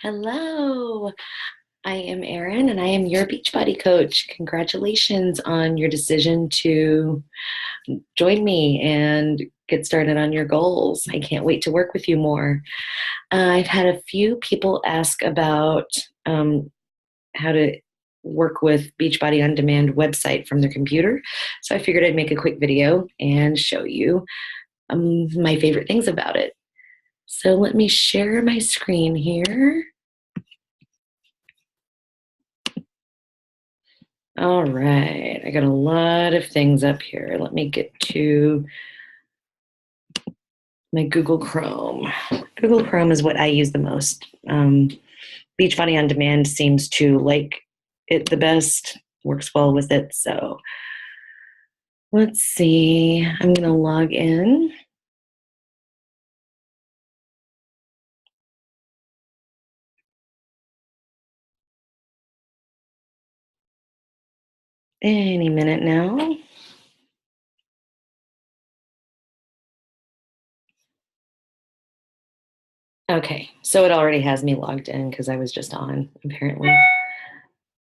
Hello, I am Erin and I am your Beachbody coach. Congratulations on your decision to join me and get started on your goals. I can't wait to work with you more. I've had a few people ask about how to work with Beachbody On Demand website from their computer. So I figured I'd make a quick video and show you my favorite things about it. So let me share my screen here. All right, I got a lot of things up here. Let me get to my Google Chrome. Google Chrome is what I use the most. Beachbody On Demand seems to like it the best, works well with it. So let's see, I'm going to log in. Any minute now. Okay, so it already has me logged in because I was just on, apparently.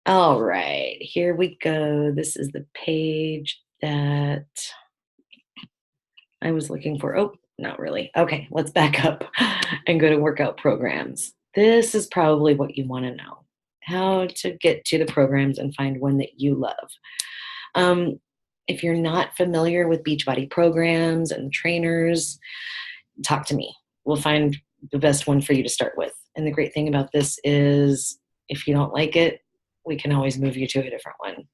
All right, here we go. This is the page that I was looking for. Oh, not really. Okay, let's back up and go to workout programs. This is probably what you want to know, how to get to the programs and find one that you love. If you're not familiar with Beachbody programs and trainers, talk to me. We'll find the best one for you to start with. And the great thing about this is if you don't like it, we can always move you to a different one.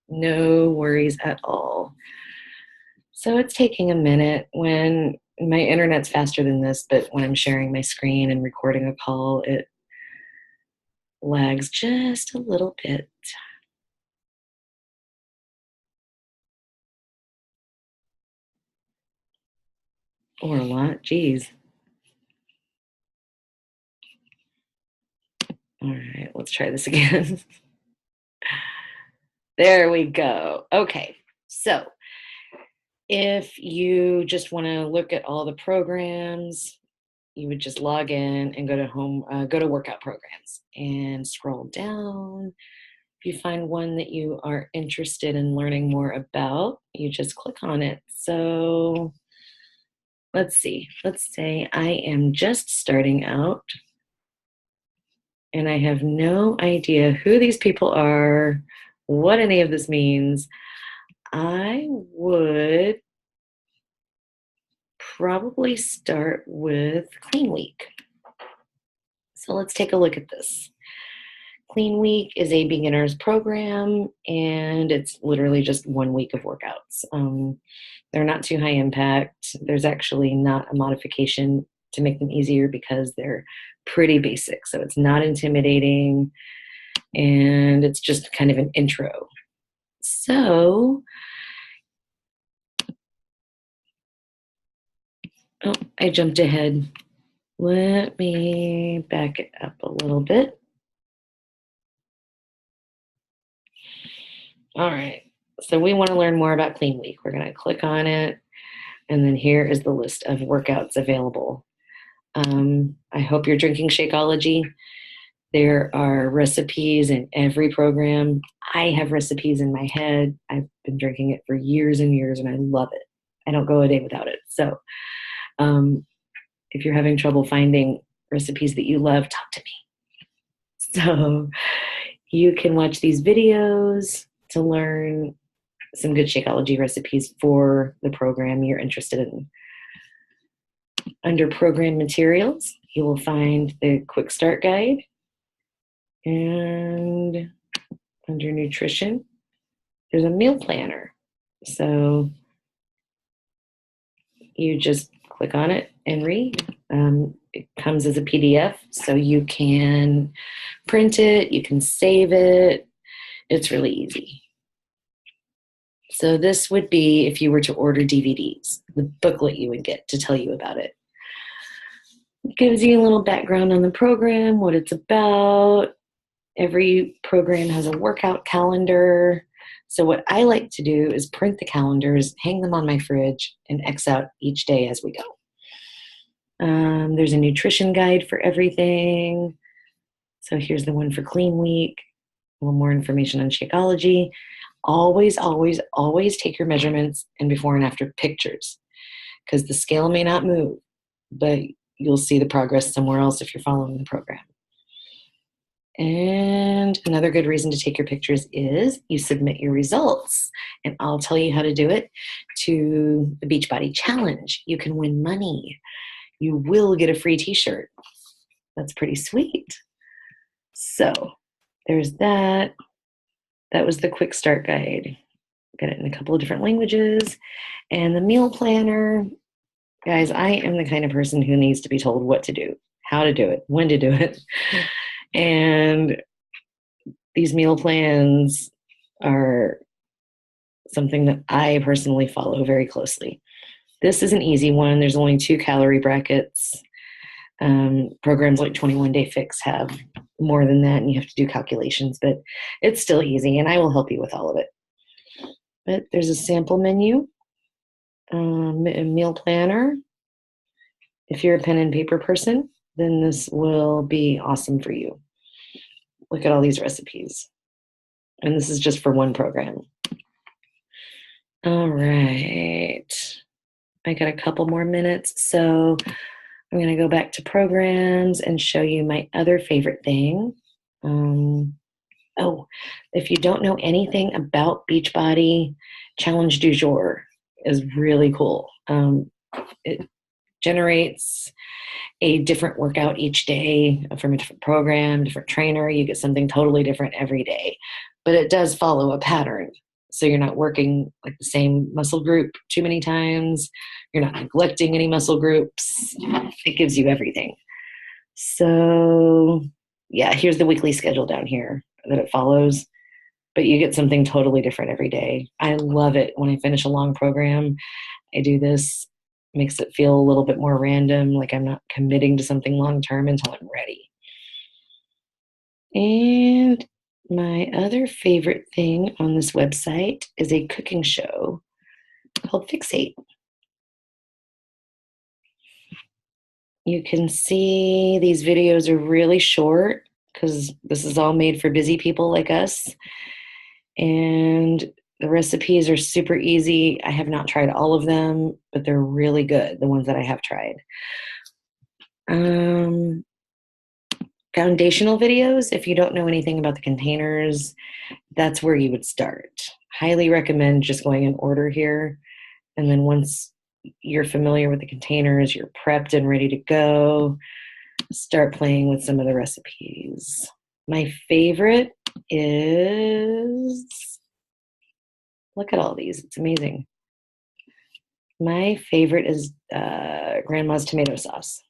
No worries at all. So it's taking a minute. When my internet's faster than this, but when I'm sharing my screen and recording a call, it lags just a little bit. Or a lot, geez. All right, let's try this again. There we go. Okay, so if you just want to look at all the programs, you would just log in and go to workout programs and scroll down. If you find one that you are interested in learning more about, you just click on it. So let's see. Let's say I am just starting out and I have no idea who these people are, what any of this means. I would probably start with Clean Week. So let's take a look at this. Clean Week is a beginner's program, and it's literally just 1 week of workouts. They're not too high impact. There's actually not a modification to make them easier because they're pretty basic. So it's not intimidating, and it's just kind of an intro. So, oh, I jumped ahead. Let me back it up a little bit. All right, so we want to learn more about Clean Week. We're going to click on it, and then here is the list of workouts available. I hope you're drinking Shakeology. There are recipes in every program. I have recipes in my head. I've been drinking it for years and years, and I love it. I don't go a day without it. So if you're having trouble finding recipes that you love, talk to me. So you can watch these videos to learn some good Shakeology recipes for the program you're interested in. Under program materials, you will find the quick start guide. And under nutrition, there's a meal planner. So you just click on it and read. It comes as a PDF, so you can print it, you can save it. It's really easy. So this would be if you were to order DVDs, the booklet you would get to tell you about it. It gives you a little background on the program, what it's about. Every program has a workout calendar. So what I like to do is print the calendars, hang them on my fridge, and X out each day as we go. There's a nutrition guide for everything. So here's the one for Clean Week. A little more information on Shakeology. Always, always, always take your measurements and before and after pictures, because the scale may not move, but you'll see the progress somewhere else if you're following the program. And another good reason to take your pictures is you submit your results, and I'll tell you how to do it, to the Beachbody Challenge. You can win money. You will get a free t-shirt. That's pretty sweet. So there's that. That was the quick start guide. Got it in a couple of different languages. And the meal planner, guys, I am the kind of person who needs to be told what to do, how to do it, when to do it. And these meal plans are something that I personally follow very closely. This is an easy one. There's only 2 calorie brackets. Programs like 21 Day Fix have more than that, and you have to do calculations, but it's still easy, and I will help you with all of it. But there's a sample menu, a meal planner. If you're a pen and paper person, then this will be awesome for you. Look at all these recipes. And this is just for one program. All right. I got a couple more minutes, so I'm going to go back to programs and show you my other favorite thing. If you don't know anything about Beachbody, Challenge du Jour is really cool. It generates a different workout each day from a different program, different trainer. You get something totally different every day, but it does follow a pattern. So you're not working like the same muscle group too many times. You're not neglecting any muscle groups. It gives you everything. So yeah, here's the weekly schedule down here that it follows, but you get something totally different every day. I love it. When I finish a long program, I do this. Makes it feel a little bit more random, like I'm not committing to something long-term until I'm ready. And my other favorite thing on this website is a cooking show called Fixate. You can see these videos are really short because this is all made for busy people like us. And the recipes are super easy. I have not tried all of them, but they're really good, the ones that I have tried. Foundational videos, if you don't know anything about the containers, that's where you would start. Highly recommend just going in order here. And then once you're familiar with the containers, you're prepped and ready to go, start playing with some of the recipes. My favorite is, look at all these, it's amazing. My favorite is Grandma's tomato sauce.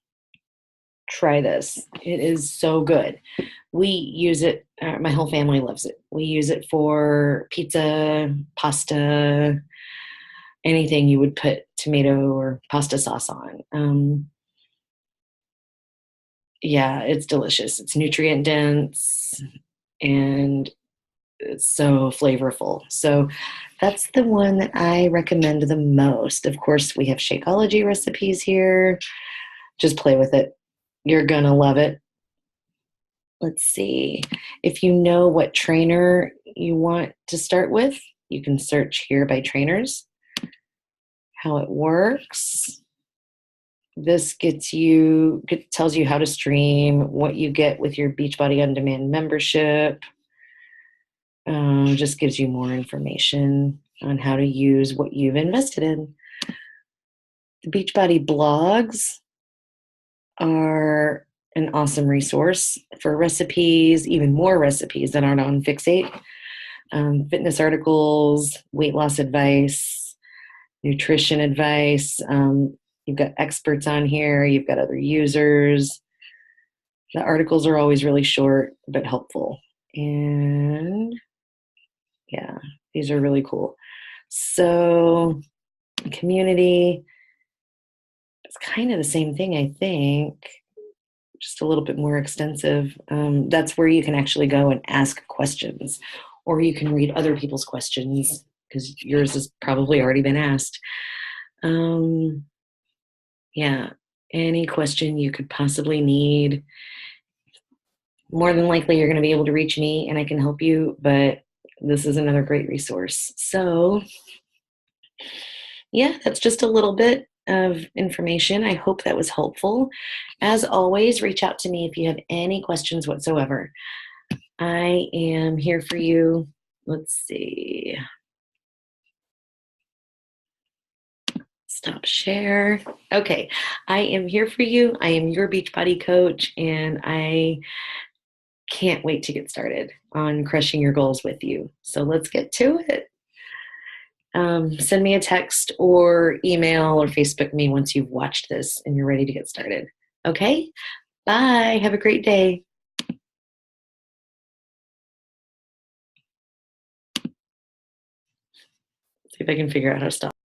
Try this. It is so good. We use it, my whole family loves it. We use it for pizza, pasta, anything you would put tomato or pasta sauce on. Yeah, it's delicious. It's nutrient dense and it's so flavorful. So that's the one that I recommend the most. Of course, we have Shakeology recipes here. Just play with it. You're gonna love it. Let's see. If you know what trainer you want to start with, you can search here by trainers. How it works. This tells you how to stream, what you get with your Beachbody On Demand membership. Just gives you more information on how to use what you've invested in. The Beachbody blogs are an awesome resource for recipes, even more recipes that aren't on Fixate. Fitness articles, weight loss advice, nutrition advice. You've got experts on here. You've got other users. The articles are always really short but helpful. And yeah, these are really cool. So community, it's kind of the same thing, I think, just a little bit more extensive. That's where you can actually go and ask questions, or you can read other people's questions because yours has probably already been asked. Yeah, any question you could possibly need. more than likely you're going to be able to reach me and I can help you, but this is another great resource. So, yeah, that's just a little bit of information. I hope that was helpful. As always, reach out to me if you have any questions whatsoever. I am here for you. Let's see. Stop share. Okay. I am here for you. I am your Beachbody coach, and I can't wait to get started on crushing your goals with you. So let's get to it. Send me a text or email or Facebook me once you've watched this and you're ready to get started. Okay? Bye. Have a great day. See if I can figure out how to stop.